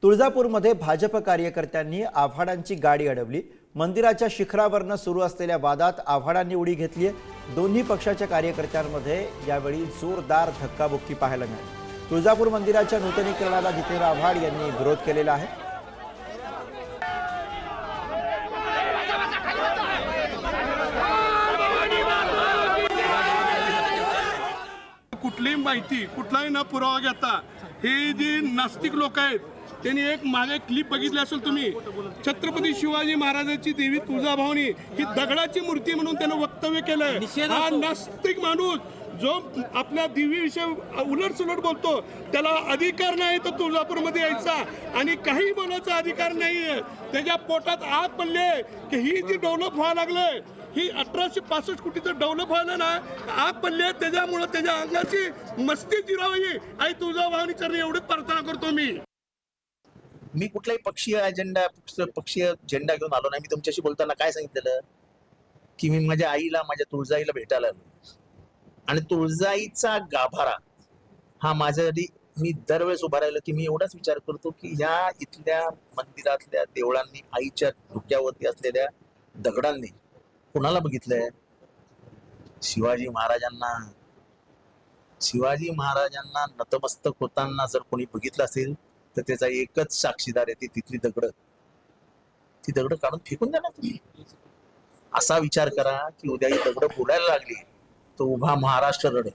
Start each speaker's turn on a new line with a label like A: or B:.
A: तुळजापूरमध्ये भाजप कार्यकर्त्यांनी आव्हाडांची गाडी अडवली। मंदिराच्या शिखरावरनं सुरू असलेल्या वादात आव्हाडांनी उडी घेतली आहे। दोन्ही पक्षाच्या कार्यकर्त्यांमध्ये यावेळी जोरदार धक्काबुक्की पाहायला मिळाली। तुळजापूर मंदिराच्या नूतनीकरणाला जितेंद्र आव्हाड यांनी विरोध केलेला आहे।
B: कुठलीही माहिती कुठलाही न पुरावा घेता हे जे नास्तिक लोक आहेत त्यांनी एक मागे क्लिप बघितली असेल तुम्ही, छत्रपती शिवाजी महाराजांची देवी तुळजाभवानी ही दगडाची मूर्ती म्हणून त्यानं वक्तव्य केलंय। हा नास्तिक माणूस जो आपल्या देवीविषयी उलटसुलट बोलतो त्याला अधिकार नाही तर तुळजापूरमध्ये यायचा आणि काही बोलायचा अधिकार नाहीये। त्याच्या पोटात आग पडले की ही जी डेव्हलप व्हायला लागले ही 1865 कोटीचं डेव्हलप व्हायला ना आग पडले, त्याच्यामुळे त्याच्या अंगाची मस्ती जिरावी आई तुळजाभवानी चरणी एवढीच प्रार्थना करतो मी
C: कुठलाही पक्षीय झेंडा घेऊन आलो नाही। मी तुमच्याशी बोलताना काय सांगितलेलं की मी माझ्या आईला माझ्या तुळजाईला भेटायला आलो आणि तुळजाईचा गाभारा हा माझ्यासाठी मी दरवेळेस उभा राहिलो की मी एवढाच विचार करतो की ह्या इथल्या मंदिरातल्या देवळांनी आईच्या डोक्यावरती असलेल्या दगडांनी कुणाला बघितलंय? शिवाजी महाराजांना नतमस्तक होताना जर कोणी बघितलं असेल तर त्याचा एकच साक्षीदार आहे, ती तिथली ती दगड काढून फेकून द्या ना तुम्ही। असा विचार करा की उद्या ही दगड बोलायला लागली तो उभा महाराष्ट्र रडेल।